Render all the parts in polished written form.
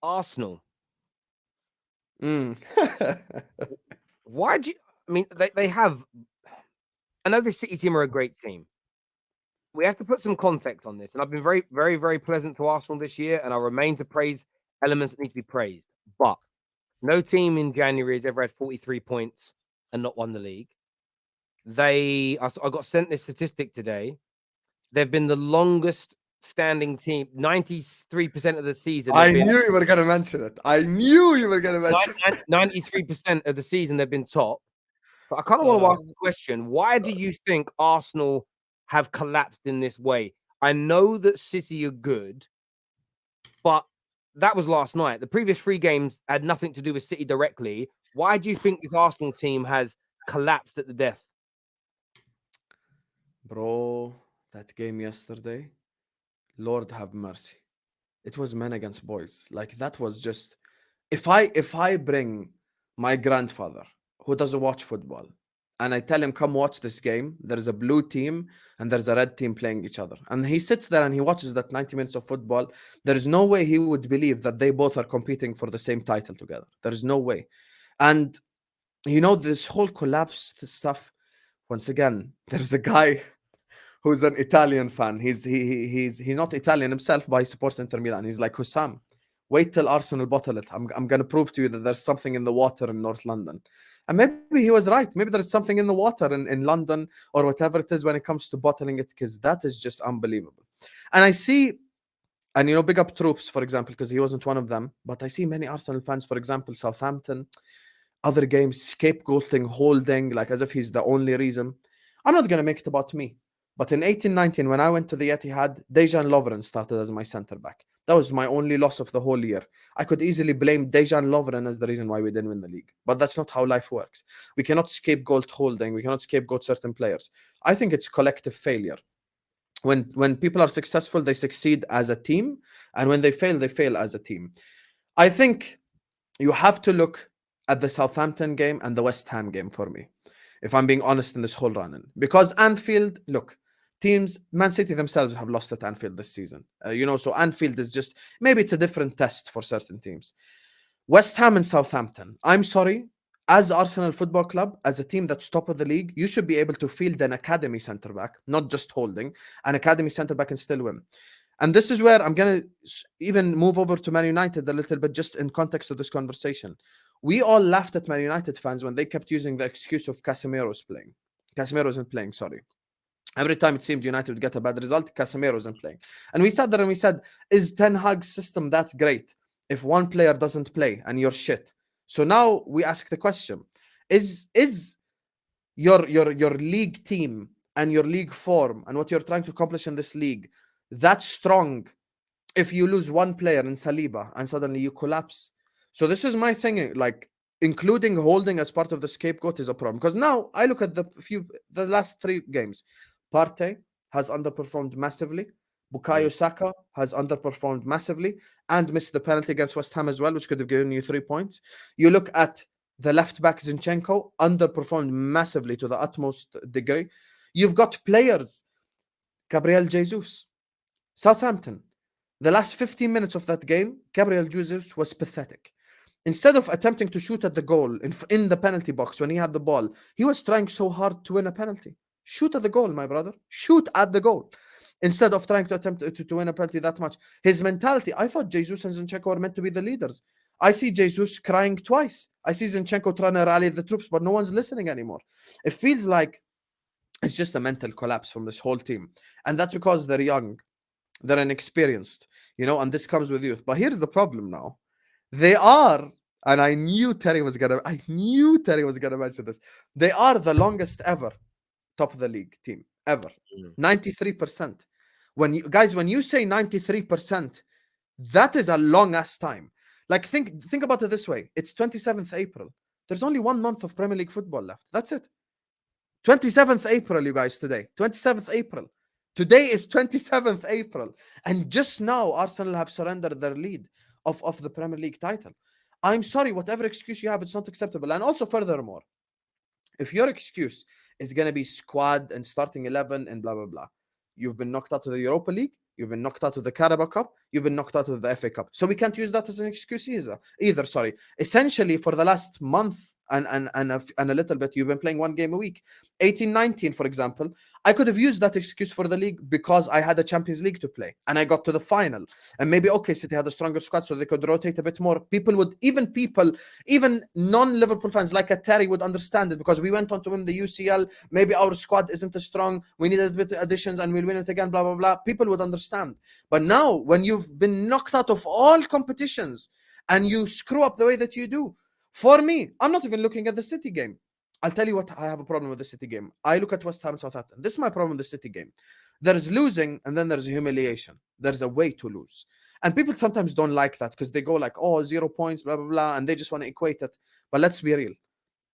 Arsenal. Mm. Why do you? I mean, they have. I know the City team are a great team. We have to put some context on this, and I've been very, very, very pleasant to Arsenal this year, and I'll remain to praise elements that need to be praised. But no team in January has ever had 43 points and not won the league. I got sent this statistic today. They've been the longest standing team. 93% of the season, they've I been knew you were gonna mention it. I knew you were gonna mention it. 93% of the season, they've been top. But I kind of want to Uh, ask the question: why do you think Arsenal have collapsed in this way? I know that City are good, but that was last night. The previous three games had nothing to do with City directly. Why do you think this Arsenal team has collapsed at the death? Bro, that game yesterday, Lord have mercy. It was men against boys. Like that was just if I bring my grandfather who doesn't watch football and I tell him come watch this game, there's a blue team and there's a red team playing each other. And he sits there and he watches that 90 minutes of football. There is no way he would believe that they both are competing for the same title together. There is no way. And this whole collapse stuff, once again, there's a guy who's an Italian fan. He's not Italian himself, but he supports Inter Milan. He's like, Hussam, wait till Arsenal bottle it. I'm gonna prove to you that there's something in the water in North London. And maybe he was right. Maybe there's something in the water in London or whatever it is when it comes to bottling it, because that is just unbelievable. And I see, and big up Troops, for example, because he wasn't one of them. But I see many Arsenal fans, for example, Southampton, other games, scapegoating, holding, like as if he's the only reason. I'm not gonna make it about me. But in 18-19, when I went to the Etihad, Dejan Lovren started as my centre back. That was my only loss of the whole year. I could easily blame Dejan Lovren as the reason why we didn't win the league. But that's not how life works. We cannot scapegoat holding. We cannot scapegoat certain players. I think it's collective failure. When people are successful, they succeed as a team. And when they fail as a team. I think you have to look at the Southampton game and the West Ham game for me, if I'm being honest in this whole run. Because Anfield, look, Man City themselves have lost at Anfield this season. So Anfield is just, maybe it's a different test for certain teams. West Ham and Southampton, I'm sorry, as Arsenal Football Club, as a team that's top of the league, you should be able to field an academy centre back, not just holding, an academy centre back and still win. And this is where I'm going to even move over to Man United a little bit, just in context of this conversation. We all laughed at Man United fans when they kept using the excuse of Casemiro's playing. Casemiro isn't playing, sorry. Every time it seemed United would get a bad result, Casemiro isn't playing. And we sat there and we said, is Ten Hag's system that great if one player doesn't play and you're shit? So now we ask the question, is your league team and your league form and what you're trying to accomplish in this league that strong if you lose one player in Saliba and suddenly you collapse? So this is my thing, like including holding as part of the scapegoat is a problem. Because now I look at the last three games. Partey has underperformed massively. Bukayo Saka has underperformed massively and missed the penalty against West Ham as well, which could have given you 3 points. You look at the left back Zinchenko, underperformed massively to the utmost degree. You've got players, Gabriel Jesus, Southampton. The last 15 minutes of that game, Gabriel Jesus was pathetic. Instead of attempting to shoot at the goal in the penalty box when he had the ball, he was trying so hard to win a penalty. Shoot at the goal, my brother. Shoot at the goal. Instead of trying to attempt to win a penalty that much. His mentality, I thought Jesus and Zinchenko were meant to be the leaders. I see Jesus crying twice. I see Zinchenko trying to rally the troops, but no one's listening anymore. It feels like it's just a mental collapse from this whole team. And that's because they're young. They're inexperienced, and this comes with youth. But here's the problem now. They are, and I knew Terry was gonna mention this. They are the longest ever top of the league team ever. 93%. When you say 93%, that is a long ass time. Like think about it this way. It's 27th April. There's only 1 month of Premier League football left. That's it. 27th April, you guys, today. 27th April. Today is 27th April. And just now, Arsenal have surrendered their lead of the Premier League title. I'm sorry, whatever excuse you have, it's not acceptable. And also, furthermore, if your excuse is going to be squad and starting 11 and blah, blah, blah, you've been knocked out of the Europa League, you've been knocked out of the Carabao Cup, you've been knocked out of the FA Cup. So we can't use that as an excuse either. Sorry. Essentially, for the last month and a little bit, you've been playing one game a week. 18-19, for example, I could have used that excuse for the league because I had a Champions League to play and I got to the final. And maybe, okay, City had a stronger squad, so they could rotate a bit more. Even non-Liverpool fans like a Terry would understand it because we went on to win the UCL. Maybe our squad isn't as strong. We needed a bit of additions and we'll win it again, blah, blah, blah. People would understand. But now, when you've been knocked out of all competitions and you screw up the way that you do, for me, I'm not even looking at the City game. I'll tell you what, I have a problem with the City game. I look at West Ham and Southampton. This is my problem with the City game. There's losing and then there's humiliation. There's a way to lose. And people sometimes don't like that because they go like, oh, 0 points, blah, blah, blah, and they just want to equate it. But let's be real.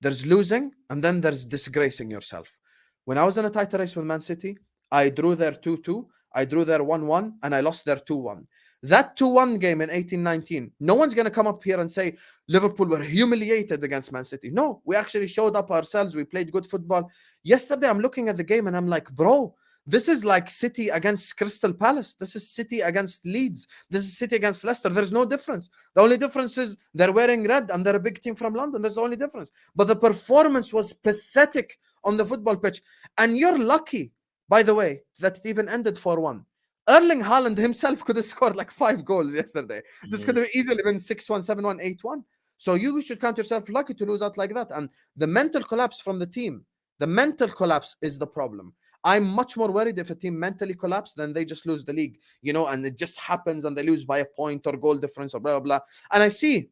There's losing and then there's disgracing yourself. When I was in a title race with Man City, I drew their 2-2, I drew their 1-1, and I lost their 2-1. That 2-1 game in 18-19, no one's going to come up here and say Liverpool were humiliated against Man City. No, we actually showed up ourselves. We played good football. Yesterday, I'm looking at the game and I'm like, bro, this is like City against Crystal Palace. This is City against Leeds. This is City against Leicester. There's no difference. The only difference is they're wearing red and they're a big team from London. That's the only difference. But the performance was pathetic on the football pitch. And you're lucky, by the way, that it even ended 4-1. Erling Haaland himself could have scored like 5 goals yesterday. This could have easily been 6-1, 7-1, 8-1. So you should count yourself lucky to lose out like that. And the mental collapse from the team, the mental collapse is the problem. I'm much more worried if a team mentally collapse than they just lose the league, and it just happens and they lose by a point or goal difference or blah, blah, blah. And I see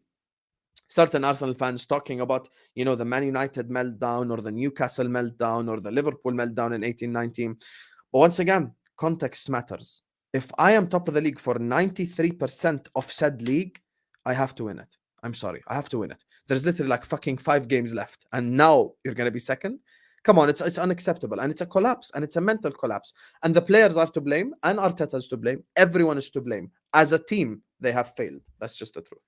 certain Arsenal fans talking about, the Man United meltdown or the Newcastle meltdown or the Liverpool meltdown in 18-19. But once again, context matters. If I am top of the league for 93% of said league, I have to win it. I'm sorry, I have to win it. There's literally like fucking 5 games left. And now you're going to be second? Come on, it's unacceptable. And it's a collapse and it's a mental collapse. And the players are to blame and Arteta is to blame. Everyone is to blame. As a team, they have failed. That's just the truth.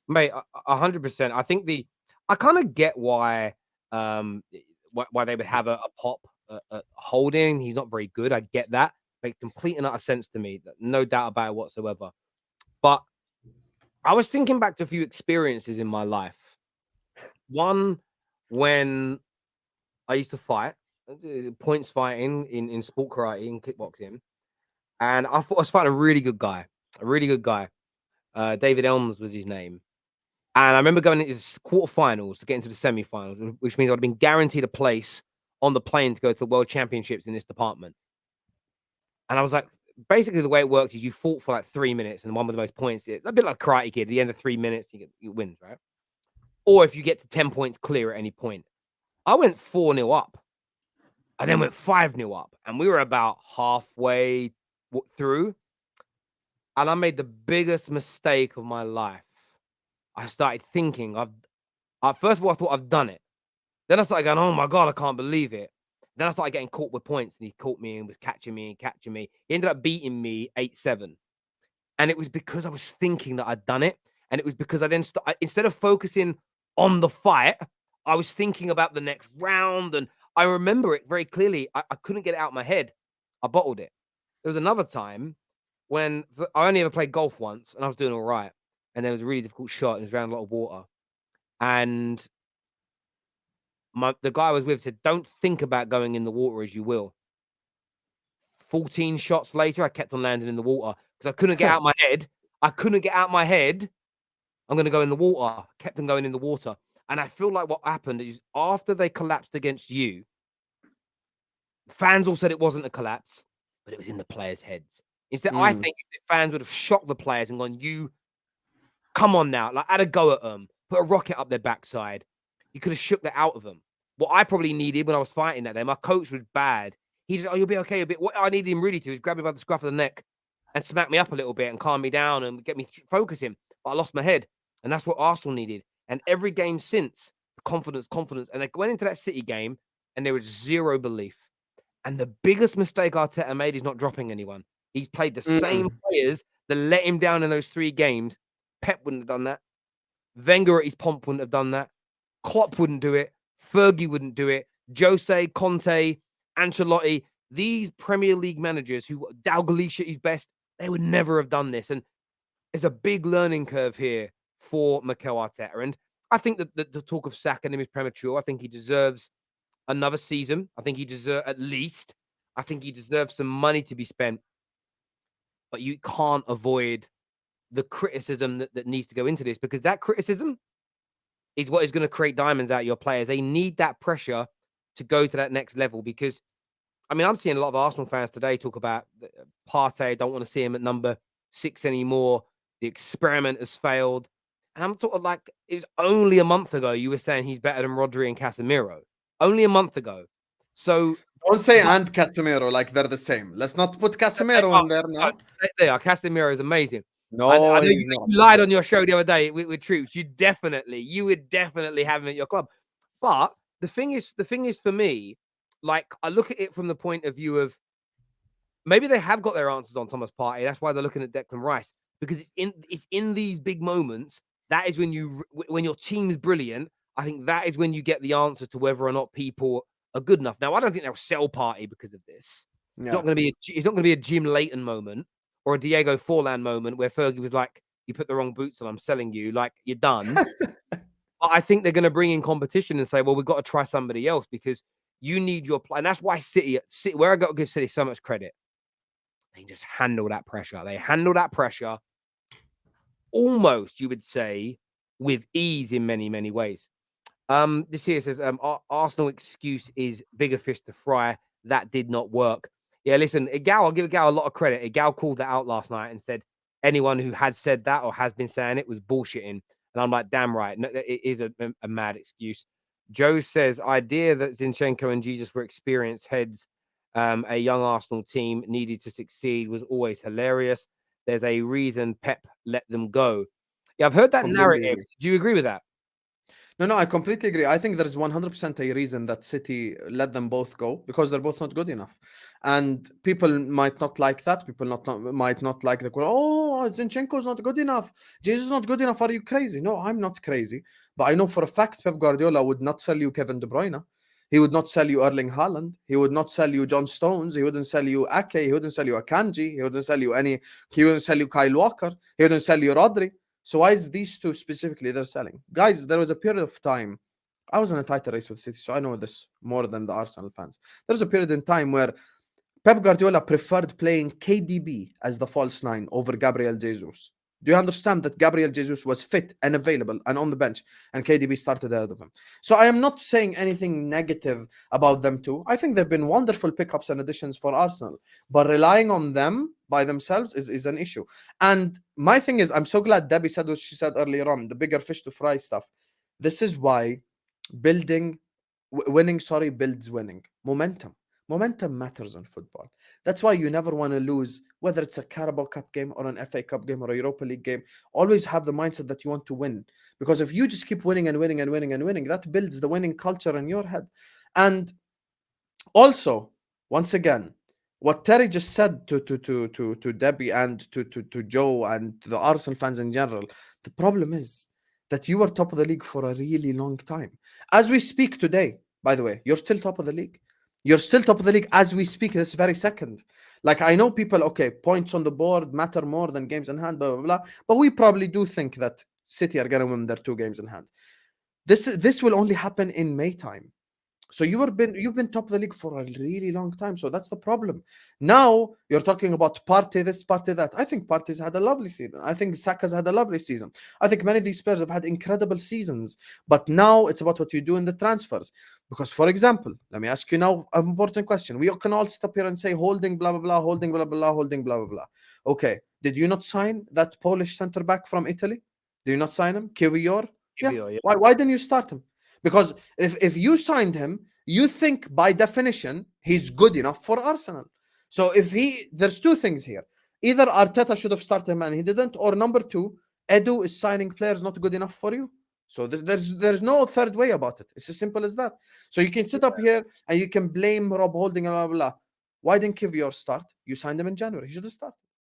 Mate, 100%. I think I kind of get why they would have a pop Holding. He's not very good. I get that. Makes complete and utter sense to me. No doubt about it whatsoever. But I was thinking back to a few experiences in my life. One, when I used to fight, points fighting in sport karate and kickboxing. And I thought I was fighting a really good guy. David Elms was his name. And I remember going into his quarterfinals to get into the semifinals, which means I'd been guaranteed a place on the plane to go to the World Championships in this department. And I was like, basically the way it works is you fought for like 3 minutes and the one with the most points, a bit like Karate Kid, at the end of 3 minutes, you win, right? Or if you get to 10 points clear at any point. I went 4-0 up. I then went 5-0 up. And we were about halfway through. And I made the biggest mistake of my life. I started thinking, first of all, I thought I've done it. Then I started going, oh my God, I can't believe it. Then I started getting caught with points and he caught me and was catching me. He ended up beating me 8-7. And it was because I was thinking that I'd done it. And it was because I then, instead of focusing on the fight, I was thinking about the next round. And I remember it very clearly. I couldn't get it out of my head. I bottled it. There was another time when I only ever played golf once and I was doing all right. And there was a really difficult shot and it was around a lot of water. And the guy I was with said, don't think about going in the water as you will. 14 shots later, I kept on landing in the water because I couldn't get out my head. I'm going to go in the water. I kept on going in the water. And I feel like what happened is after they collapsed against you, fans all said it wasn't a collapse, but it was in the players' heads. Instead, I think if the fans would have shocked the players and gone, you come on now, like had a go at them, put a rocket up their backside, you could have shook that out of them. What I probably needed when I was fighting that day, my coach was bad. He said, oh, you'll be okay a bit. What I needed him really to is grab me by the scruff of the neck and smack me up a little bit and calm me down and get me focusing. But I lost my head. And that's what Arsenal needed. And every game since, confidence. And they went into that City game and there was zero belief. And the biggest mistake Arteta made is not dropping anyone. He's played the same players that let him down in those 3 games. Pep wouldn't have done that. Wenger at his pomp wouldn't have done that. Klopp wouldn't do it. Fergie wouldn't do it. Jose, Conte, Ancelotti, these Premier League managers who Dalglish at his best, They would never have done this. And there's a big learning curve here for Mikel Arteta. And I think that the talk of sacking him is premature. I think he deserves another season. I think he deserves at least. I think he deserves some money to be spent. But you can't avoid the criticism that needs to go into this, because that criticism is what is going to create diamonds out of your players. They need that pressure to go to that next level, because I mean, I'm seeing a lot of Arsenal fans today talk about Partey. Don't want to see him at number 6 anymore. The experiment has failed. And I'm sort of like, it was only a month ago you were saying he's better than Rodri and Casemiro. Only a month ago. So Don't say and Casemiro like they're the same. Let's not put Casemiro in there now. They are. Casemiro is amazing. No, I know he's you, not. you lied on your show the other day with Troops. You would definitely have him at your club. But the thing is for me, like, I look at it from the point of view of maybe they have got their answers on Thomas Partey. That's why they're looking at Declan Rice, because it's in these big moments that is when your team's brilliant. I think that is when you get the answer to whether or not people are good enough. Now, I don't think they'll sell Partey because of this. It's not going to be a Jim Leighton moment or a Diego Forlan moment where Fergie was like, "You put the wrong boots on, I'm selling you. Like, you're done." But I think they're going to bring in competition and say, "Well, we've got to try somebody else because you need your play." And that's why City, where I got to give City so much credit, they just handle that pressure. They handle that pressure almost, you would say, with ease in many, many ways. This here says, Arsenal excuse is bigger fish to fry. That did not work. Yeah, listen, Igal, I'll give Igal a lot of credit. Igal called that out last night and said anyone who had said that or has been saying it was bullshitting. And I'm like, damn right. No, it is a mad excuse. Joe says, idea that Zinchenko and Jesus were experienced heads. A young Arsenal team needed to succeed was always hilarious. There's a reason Pep let them go. Yeah, I've heard that narrative. Do you agree with that? No, I completely agree. I think there's 100% a reason that City let them both go, because they're both not good enough. And people might not like that. People might not like the, oh, Zinchenko's not good enough. Jesus is not good enough. Are you crazy? No, I'm not crazy. But I know for a fact Pep Guardiola would not sell you Kevin De Bruyne. He would not sell you Erling Haaland. He would not sell you John Stones. He wouldn't sell you Ake. He wouldn't sell you Akanji. He wouldn't sell you he wouldn't sell you Kyle Walker. He wouldn't sell you Rodri. So why is these two specifically they're selling? Guys, there was a period of time. I was in a title race with City, so I know this more than the Arsenal fans. There's a period in time where Pep Guardiola preferred playing KDB as the false nine over Gabriel Jesus. Do you understand that Gabriel Jesus was fit and available and on the bench, and KDB started ahead of him? So I am not saying anything negative about them too. I think they've been wonderful pickups and additions for Arsenal, but relying on them by themselves is an issue. And my thing is, I'm so glad Debbie said what she said earlier on, the bigger fish to fry stuff. This is why winning builds winning. Momentum matters in football. That's why you never want to lose, whether it's a Carabao Cup game or an FA Cup game or a Europa League game. Always have the mindset that you want to win. Because if you just keep winning and winning and winning and winning, that builds the winning culture in your head. And also, once again, what Terry just said to Debbie and to Joe and to the Arsenal fans in general, the problem is that you were top of the league for a really long time. As we speak today, by the way, you're still top of the league. You're still top of the league as we speak this very second. Like, I know people, okay, points on the board matter more than games in hand, blah, blah, blah. But we probably do think that City are going to win their 2 games in hand. This will only happen in May time. So you've been top of the league for a really long time. So that's the problem. Now you're talking about Partey this, Partey that. I think Partey's had a lovely season. I think Saka's had a lovely season. I think many of these players have had incredible seasons. But now it's about what you do in the transfers. Because, for example, let me ask you now an important question. We can all sit up here and say holding blah blah blah, holding blah blah blah, holding blah blah blah. Okay, did you not sign that Polish centre back from Italy? Did you not sign him, Kiwior? Yeah. Why didn't you start him? Because if you signed him, you think by definition he's good enough for Arsenal. So there's 2 things here. Either Arteta should have started him and he didn't, or number 2, Edu is signing players not good enough for you. So there's no third way about it. It's as simple as that. So you can sit up here and you can blame Rob Holding and blah, blah, blah. Why didn't Kiwior start? You signed him in January. He should have started.